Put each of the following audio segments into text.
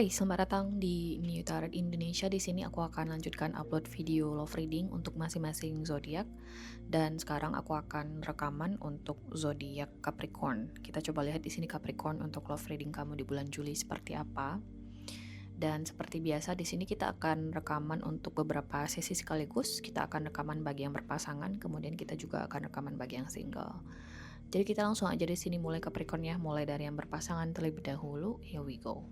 Hai, selamat datang di New Tarot Indonesia. Di sini aku akan lanjutkan upload video love reading untuk masing-masing zodiak. Dan sekarang aku akan rekaman untuk zodiak Capricorn. Kita coba lihat di sini Capricorn untuk love reading kamu di bulan Juli seperti apa. Dan seperti biasa di sini kita akan rekaman untuk beberapa sesi sekaligus. Kita akan rekaman bagi yang berpasangan, kemudian kita juga akan rekaman bagi yang single. Jadi kita langsung aja di sini mulai Capricorn ya, mulai dari yang berpasangan terlebih dahulu. Here we go.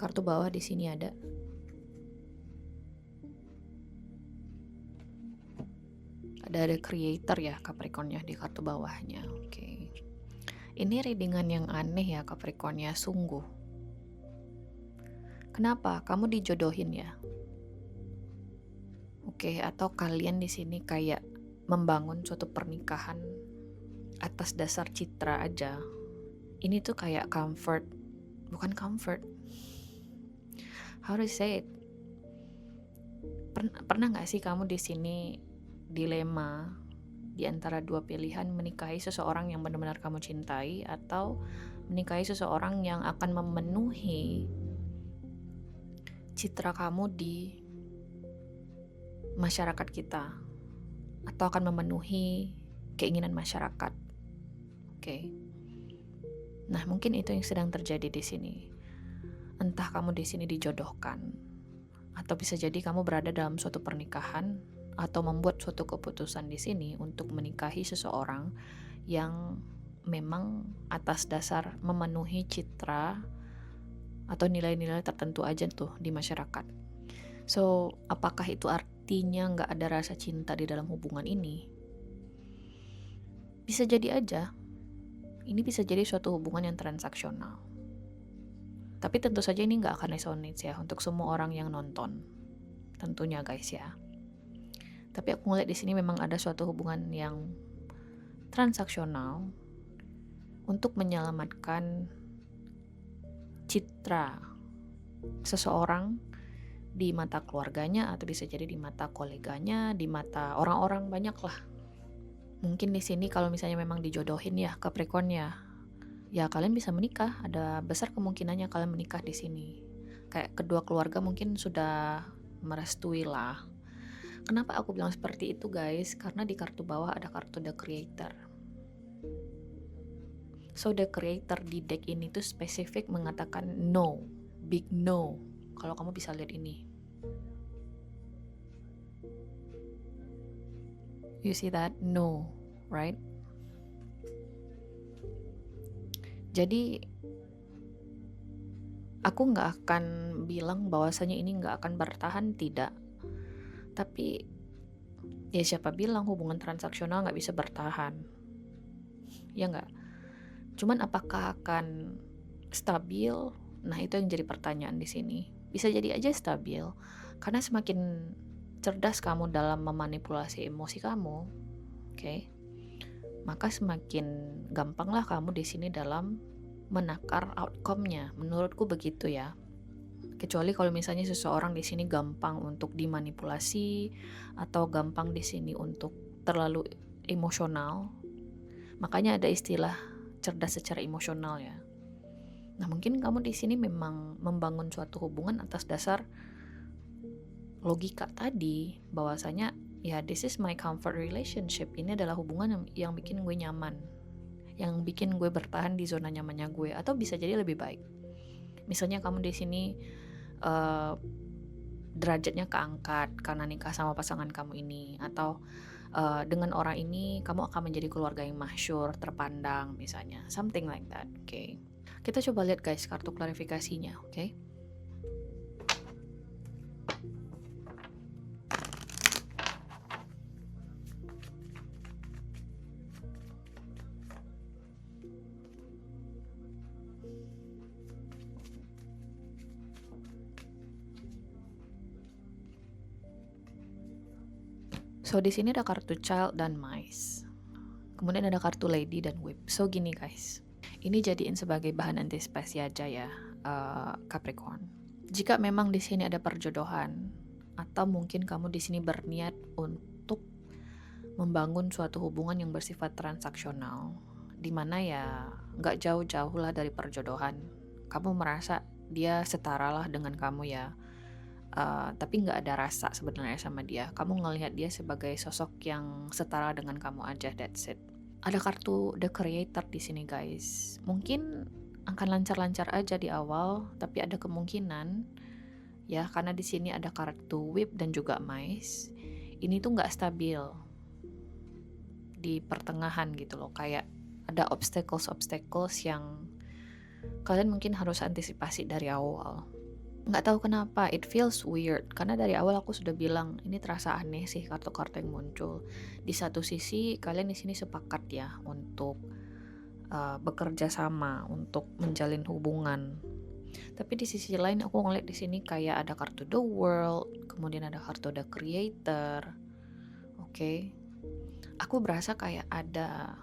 Kartu bawah di sini ada creator ya Capricorn ya di kartu bawahnya. Oke. Ini readingan yang aneh ya Capricorn ya, sungguh. Kenapa? Kamu dijodohin ya? Oke, atau kalian di sini kayak membangun suatu pernikahan atas dasar citra aja. Ini tuh kayak comfort, bukan comfort. How to say it? Pernah nggak sih kamu di sini dilema di antara dua pilihan, menikahi seseorang yang benar-benar kamu cintai atau menikahi seseorang yang akan memenuhi citra kamu di masyarakat kita atau akan memenuhi keinginan masyarakat. Oke. Nah, mungkin itu yang sedang terjadi di sini. Entah kamu di sini dijodohkan, atau bisa jadi kamu berada dalam suatu pernikahan atau membuat suatu keputusan di sini untuk menikahi seseorang yang memang atas dasar memenuhi citra atau nilai-nilai tertentu aja tuh di masyarakat. So, apakah itu artinya nggak ada rasa cinta di dalam hubungan ini? Bisa jadi aja. Ini bisa jadi suatu hubungan yang transaksional. Tapi tentu saja ini nggak akan resonate ya untuk semua orang yang nonton. Tentunya guys ya. Tapi aku ngeliat di sini memang ada suatu hubungan yang transaksional untuk menyelamatkan citra seseorang di mata keluarganya atau bisa jadi di mata koleganya, di mata orang-orang banyak lah. Mungkin di sini kalau misalnya memang dijodohin ya Capricorn ya kalian bisa menikah, ada besar kemungkinannya kalian menikah di sini. Kayak kedua keluarga mungkin sudah merestui lah. Kenapa aku bilang seperti itu guys? Karena di kartu bawah ada kartu The Creator. So The Creator di deck ini tuh spesifik mengatakan no, big no. Kalau kamu bisa lihat ini. You see that? No, right? Jadi aku nggak akan bilang bahwasanya ini nggak akan bertahan, tidak. Tapi ya siapa bilang hubungan transaksional nggak bisa bertahan? Ya nggak? Cuman apakah akan stabil? Nah itu yang jadi pertanyaan di sini. Bisa jadi aja stabil, karena semakin cerdas kamu dalam memanipulasi emosi kamu, oke? Maka semakin gampanglah kamu di sini dalam menakar outcome-nya. Menurutku begitu ya. Kecuali kalau misalnya seseorang di sini gampang untuk dimanipulasi atau gampang di sini untuk terlalu emosional. Makanya ada istilah cerdas secara emosional ya. Nah, mungkin kamu di sini memang membangun suatu hubungan atas dasar logika tadi, bahwasanya ya this is my comfort relationship. Ini adalah hubungan yang bikin gue nyaman, yang bikin gue bertahan di zona nyamannya gue, atau bisa jadi lebih baik. Misalnya kamu di sini derajatnya keangkat karena nikah sama pasangan kamu ini, atau dengan orang ini kamu akan menjadi keluarga yang masyhur, terpandang misalnya, something like that. Oke. Kita coba lihat guys kartu klarifikasinya, oke? So di sini ada kartu child dan mice. Kemudian ada kartu lady dan whip. So gini guys, ini jadiin sebagai bahan antisipasi aja ya, Capricorn. Jika memang di sini ada perjodohan, atau mungkin kamu di sini berniat untuk membangun suatu hubungan yang bersifat transaksional, dimana ya nggak jauh-jauh lah dari perjodohan. Kamu merasa dia setara lah dengan kamu ya, tapi nggak ada rasa sebenarnya sama dia. Kamu ngelihat dia sebagai sosok yang setara dengan kamu aja, that's it. Ada kartu The Creator di sini guys. Mungkin akan lancar-lancar aja di awal, tapi ada kemungkinan ya, karena di sini ada kartu Whip dan juga Mice. Ini tuh nggak stabil di pertengahan gitu loh, kayak ada obstacles yang kalian mungkin harus antisipasi dari awal. Nggak tahu kenapa, it feels weird, karena dari awal aku sudah bilang ini terasa aneh sih kartu-kartu yang muncul. Di satu sisi kalian di sini sepakat ya untuk bekerja sama, untuk menjalin hubungan. Tapi di sisi lain aku ngeliat di sini kayak ada kartu The World, kemudian ada kartu The Creator. Oke. Aku berasa kayak ada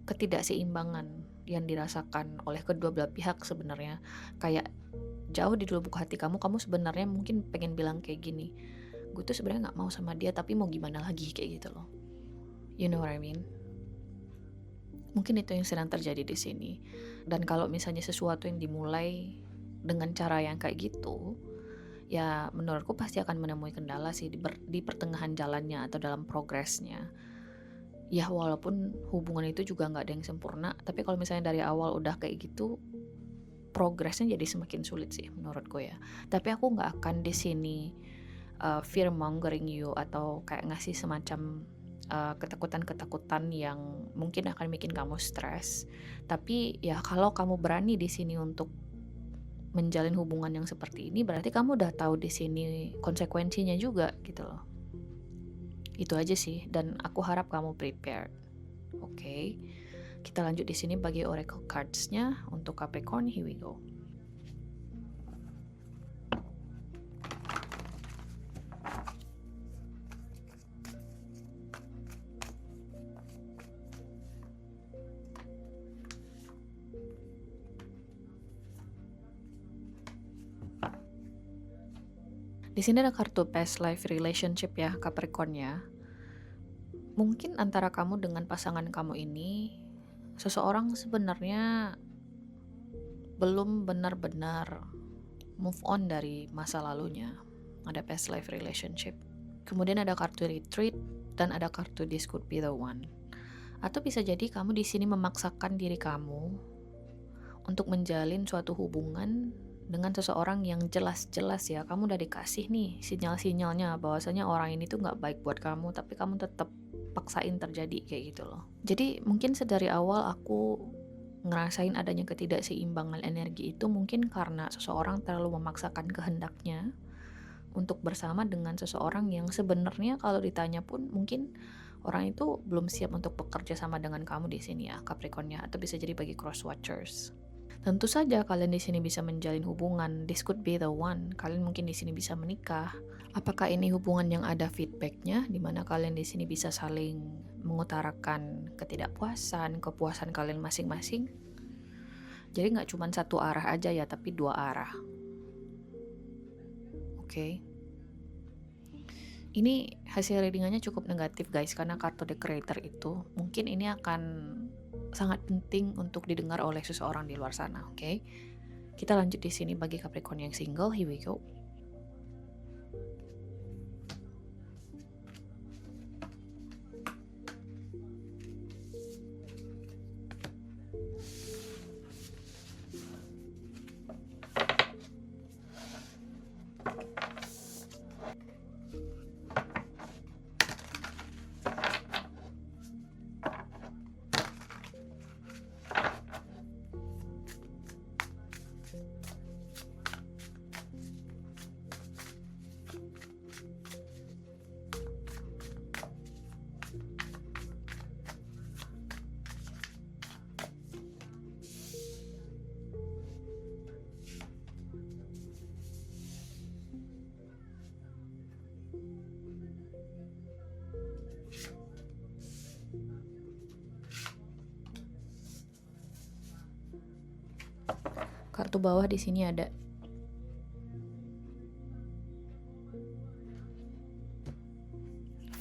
ketidakseimbangan yang dirasakan oleh kedua belah pihak sebenarnya. Kayak jauh di lubuk hati kamu sebenarnya mungkin pengen bilang kayak gini, gue tuh sebenarnya nggak mau sama dia, tapi mau gimana lagi, kayak gitu loh. You know what I mean? Mungkin itu yang sedang terjadi di sini. Dan kalau misalnya sesuatu yang dimulai dengan cara yang kayak gitu, ya menurutku pasti akan menemui kendala sih di pertengahan jalannya atau dalam progresnya. Ya walaupun hubungan itu juga nggak ada yang sempurna, tapi kalau misalnya dari awal udah kayak gitu, progresnya jadi semakin sulit sih menurutku ya. Tapi aku nggak akan di sini fear mongering you atau kayak ngasih semacam ketakutan-ketakutan yang mungkin akan bikin kamu stres. Tapi ya kalau kamu berani di sini untuk menjalin hubungan yang seperti ini, berarti kamu udah tahu di sini konsekuensinya juga gitu loh. Itu aja sih, dan aku harap kamu prepared. Oke. Kita lanjut di sini bagi oracle cards-nya untuk Capricorn. Here we go. Di sini ada kartu past life relationship ya, Capricorn ya. Mungkin antara kamu dengan pasangan kamu ini, seseorang sebenarnya belum benar-benar move on dari masa lalunya. Ada past life relationship. Kemudian ada kartu retreat dan ada kartu this could be the one. Atau bisa jadi kamu di sini memaksakan diri kamu untuk menjalin suatu hubungan dengan seseorang yang jelas-jelas ya kamu udah dikasih nih sinyal-sinyalnya bahwasanya orang ini tuh nggak baik buat kamu, tapi kamu tetap paksain terjadi kayak gitu loh. Jadi mungkin sedari awal aku ngerasain adanya ketidakseimbangan energi itu mungkin karena seseorang terlalu memaksakan kehendaknya untuk bersama dengan seseorang yang sebenarnya kalau ditanya pun mungkin orang itu belum siap untuk bekerja sama dengan kamu di sini ya, Capricorn-nya, atau bisa jadi bagi cross watchers. Tentu saja kalian di sini bisa menjalin hubungan, this could be the one. Kalian mungkin di sini bisa menikah. Apakah ini hubungan yang ada feedbacknya, di mana kalian di sini bisa saling mengutarakan ketidakpuasan, kepuasan kalian masing-masing? Jadi nggak cuma satu arah aja ya, tapi dua arah. Oke. Ini hasil readingannya cukup negatif guys, karena kartu The Creator itu mungkin ini akan sangat penting untuk didengar oleh seseorang di luar sana, oke? Kita lanjut di sini bagi Capricorn yang single. Here we go. Kartu bawah di sini ada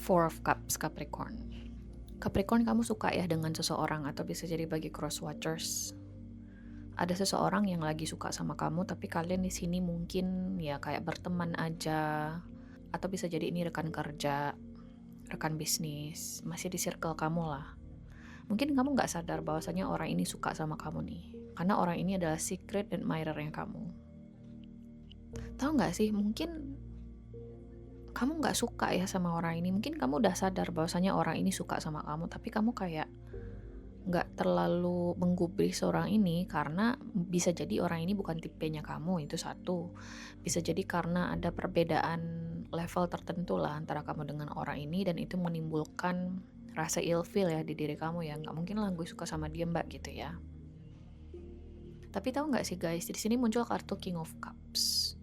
Four of Cups, Capricorn. Capricorn, kamu suka ya dengan seseorang, atau bisa jadi bagi cross watchers. Ada seseorang yang lagi suka sama kamu, tapi kalian di sini mungkin ya kayak berteman aja, atau bisa jadi ini rekan kerja, rekan bisnis, masih di circle kamu lah. Mungkin kamu nggak sadar bahwasanya orang ini suka sama kamu nih, karena orang ini adalah secret admirer-nya kamu. Tahu nggak sih, mungkin kamu nggak suka ya sama orang ini. Mungkin kamu udah sadar bahwasanya orang ini suka sama kamu, tapi kamu kayak nggak terlalu menggubris orang ini karena bisa jadi orang ini bukan tipenya kamu, itu satu. Bisa jadi karena ada perbedaan level tertentu lah antara kamu dengan orang ini, dan itu menimbulkan rasa ilfeel ya di diri kamu ya. Nggak mungkin lah gue suka sama dia mbak gitu ya. Tapi tahu nggak sih guys, di sini muncul kartu King of Cups.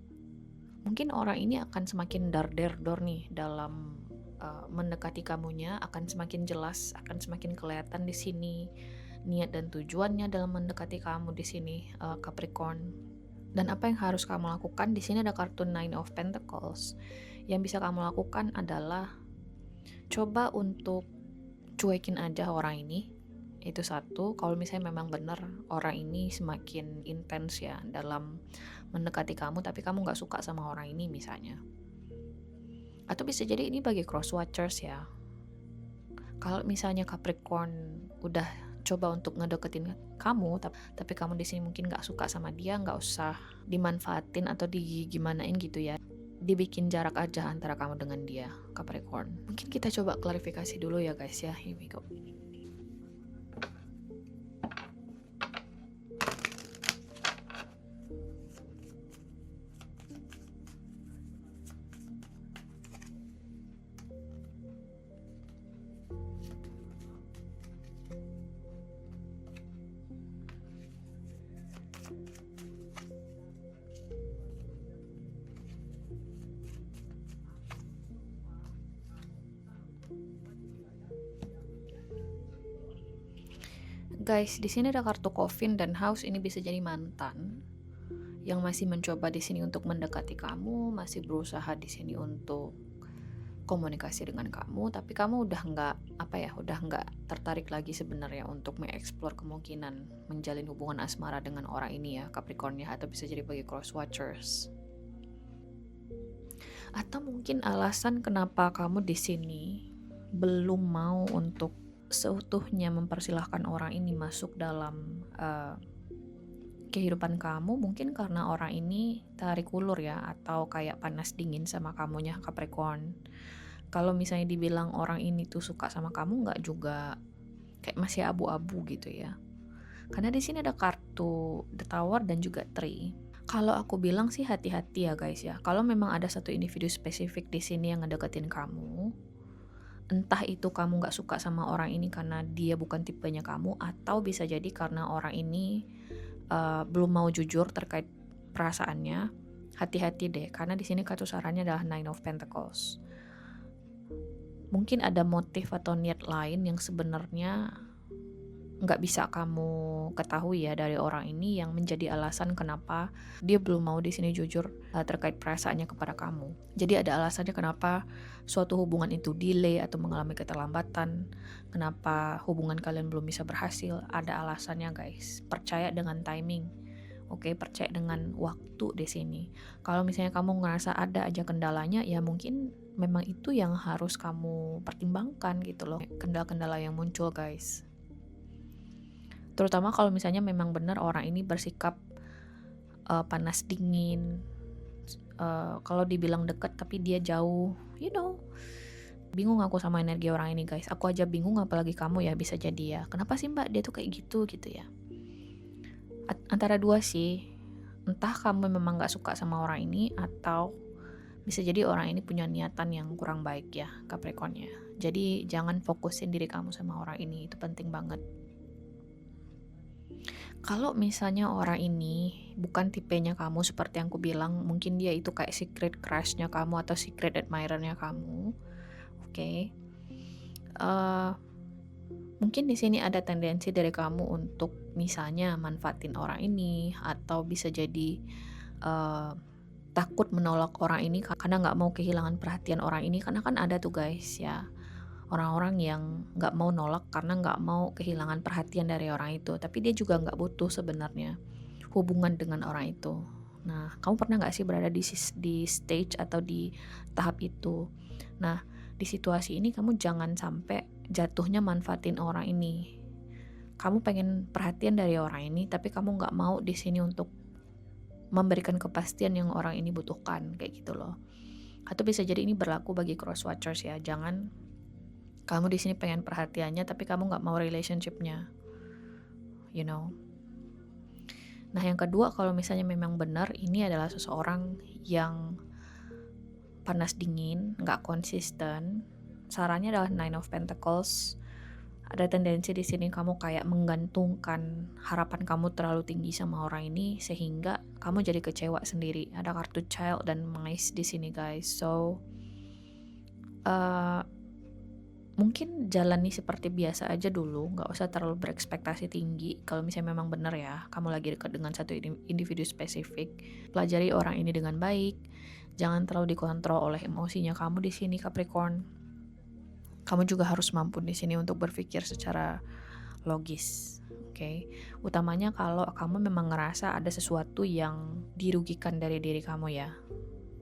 Mungkin orang ini akan semakin dar-der-dor nih dalam mendekati kamunya, akan semakin jelas, akan semakin kelihatan di sini niat dan tujuannya dalam mendekati kamu di sini, Capricorn. Dan apa yang harus kamu lakukan? Di sini ada kartu Nine of Pentacles. Yang bisa kamu lakukan adalah coba untuk cuekin aja orang ini. Itu satu. Kalau misalnya memang benar orang ini semakin intens ya dalam mendekati kamu, tapi kamu nggak suka sama orang ini misalnya. Atau bisa jadi ini bagi cross watchers ya. Kalau misalnya Capricorn udah coba untuk ngedeketin kamu, tapi kamu di sini mungkin nggak suka sama dia, nggak usah dimanfaatin atau digimanain gitu ya. Dibikin jarak aja antara kamu dengan dia, Capricorn. Mungkin kita coba klarifikasi dulu ya guys ya. Here we go. Guys, di sini ada kartu Coffin dan House. Ini bisa jadi mantan yang masih mencoba di sini untuk mendekati kamu, masih berusaha di sini untuk komunikasi dengan kamu, tapi kamu udah nggak tertarik lagi sebenarnya untuk mengeksplor kemungkinan menjalin hubungan asmara dengan orang ini ya, Capricorn ya, atau bisa jadi bagi cross watchers. Atau mungkin alasan kenapa kamu di sini belum mau untuk seutuhnya mempersilahkan orang ini masuk dalam kehidupan kamu, mungkin karena orang ini tarik ulur ya, atau kayak panas dingin sama kamunya, Capricorn. Kalau misalnya dibilang orang ini tuh suka sama kamu, nggak juga, kayak masih abu-abu gitu ya. Karena di sini ada kartu The Tower dan juga Tree. Kalau aku bilang sih hati-hati ya guys ya. Kalau memang ada satu individu spesifik di sini yang ngedeketin kamu, entah itu kamu nggak suka sama orang ini karena dia bukan tipenya kamu, atau bisa jadi karena orang ini belum mau jujur terkait perasaannya. Hati-hati deh, karena di sini kartu sarannya adalah Nine of Pentacles. Mungkin ada motif atau niat lain yang sebenarnya nggak bisa kamu ketahui ya dari orang ini, yang menjadi alasan kenapa dia belum mau di sini jujur terkait perasaannya kepada kamu. Jadi ada alasannya kenapa suatu hubungan itu delay atau mengalami keterlambatan, kenapa hubungan kalian belum bisa berhasil. Ada alasannya guys. Percaya dengan timing, oke? Percaya dengan waktu di sini. Kalau misalnya kamu ngerasa ada aja kendalanya, ya mungkin memang itu yang harus kamu pertimbangkan gitu loh, kendala-kendala yang muncul guys. Terutama kalau misalnya memang benar orang ini bersikap panas dingin, kalau dibilang deket tapi dia jauh, bingung aku sama energi orang ini guys. Aku aja bingung apalagi kamu ya, bisa jadi ya. Kenapa sih mbak dia tuh kayak gitu ya. Antara dua sih, entah kamu memang gak suka sama orang ini, atau bisa jadi orang ini punya niatan yang kurang baik ya, Capricorn ya. Jadi jangan fokusin diri kamu sama orang ini, itu penting banget. Kalau misalnya orang ini bukan tipenya kamu seperti yang aku bilang, mungkin dia itu kayak secret crush-nya kamu atau secret admirer-nya kamu, oke? Mungkin di sini ada tendensi dari kamu untuk misalnya manfaatin orang ini, atau bisa jadi eh, takut menolak orang ini karena nggak mau kehilangan perhatian orang ini. Karena kan ada tuh guys ya, orang-orang yang nggak mau nolak karena nggak mau kehilangan perhatian dari orang itu, tapi dia juga nggak butuh sebenarnya hubungan dengan orang itu. Nah, kamu pernah nggak sih berada di stage atau di tahap itu? Nah, di situasi ini kamu jangan sampai jatuhnya manfaatin orang ini. Kamu pengen perhatian dari orang ini, tapi kamu nggak mau di sini untuk memberikan kepastian yang orang ini butuhkan, kayak gitu loh. Atau bisa jadi ini berlaku bagi cross watchers ya. Jangan kamu di sini pengen perhatiannya, tapi kamu nggak mau relationshipnya, you know. Nah, yang kedua, kalau misalnya memang benar ini adalah seseorang yang panas dingin, nggak konsisten, sarannya adalah Nine of Pentacles. Ada tendensi di sini kamu kayak menggantungkan harapan kamu terlalu tinggi sama orang ini sehingga kamu jadi kecewa sendiri. Ada kartu Child dan Mice di sini guys. So mungkin jalani seperti biasa aja dulu, nggak usah terlalu berekspektasi tinggi. Kalau misalnya memang benar ya, kamu lagi dekat dengan satu individu spesifik, pelajari orang ini dengan baik. Jangan terlalu dikontrol oleh emosinya kamu di sini Capricorn. Kamu juga harus mampu di sini untuk berpikir secara logis, oke? Utamanya kalau kamu memang ngerasa ada sesuatu yang dirugikan dari diri kamu ya.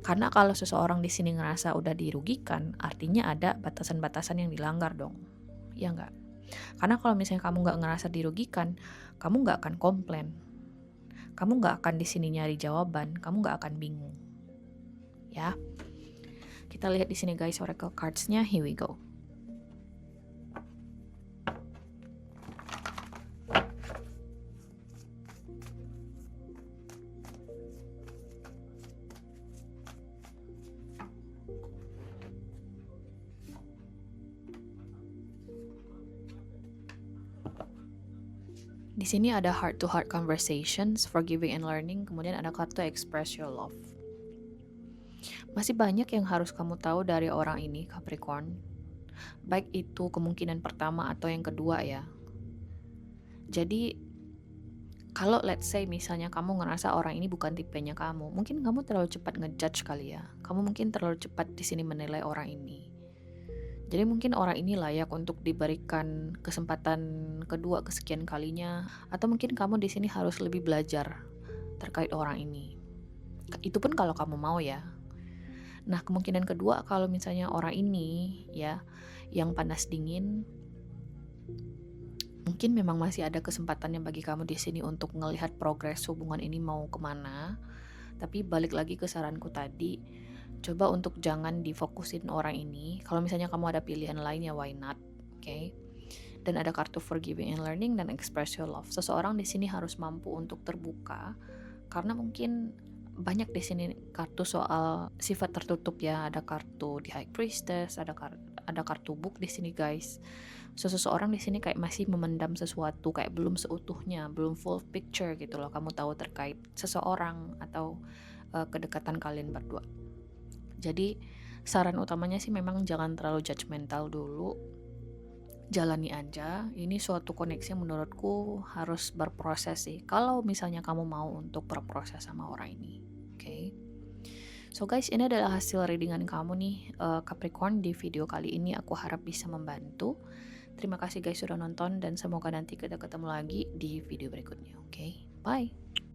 Karena kalau seseorang di sini ngerasa udah dirugikan, artinya ada batasan-batasan yang dilanggar dong, ya nggak? Karena kalau misalnya kamu nggak ngerasa dirugikan, kamu nggak akan komplain, kamu nggak akan di sini nyari jawaban, kamu nggak akan bingung, ya. Kita lihat di sini guys oracle cards-nya, here we go. Di sini ada heart to heart conversations, forgiving and learning, kemudian ada kartu express your love. Masih banyak yang harus kamu tahu dari orang ini Capricorn. Baik itu kemungkinan pertama atau yang kedua ya. Jadi kalau let's say misalnya kamu ngerasa orang ini bukan tipenya kamu, mungkin kamu terlalu cepat ngejudge kali ya. Kamu mungkin terlalu cepat di sini menilai orang ini. Jadi mungkin orang ini layak untuk diberikan kesempatan kedua kesekian kalinya, atau mungkin kamu di sini harus lebih belajar terkait orang ini. Itu pun kalau kamu mau ya. Nah, kemungkinan kedua kalau misalnya orang ini ya yang panas dingin, mungkin memang masih ada kesempatannya bagi kamu di sini untuk ngelihat progres hubungan ini mau kemana. Tapi balik lagi ke saranku tadi, coba untuk jangan difokusin orang ini. Kalau misalnya kamu ada pilihan lain ya why not, oke? Dan ada kartu forgiving and learning dan express your love. Seseorang di sini harus mampu untuk terbuka karena mungkin banyak di sini kartu soal sifat tertutup ya. Ada kartu di High Priestess, ada kartu book di sini guys. So, seseorang di sini kayak masih memendam sesuatu, kayak belum seutuhnya, belum full picture gitu loh. Kamu tahu terkait seseorang atau kedekatan kalian berdua. Jadi saran utamanya sih memang jangan terlalu judgmental dulu, jalani aja. Ini suatu koneksi yang menurutku harus berproses sih, kalau misalnya kamu mau untuk berproses sama orang ini, oke? So guys, ini adalah hasil readingan kamu nih Capricorn di video kali ini. Aku harap bisa membantu. Terima kasih guys sudah nonton dan semoga nanti kita ketemu lagi di video berikutnya, oke? Bye!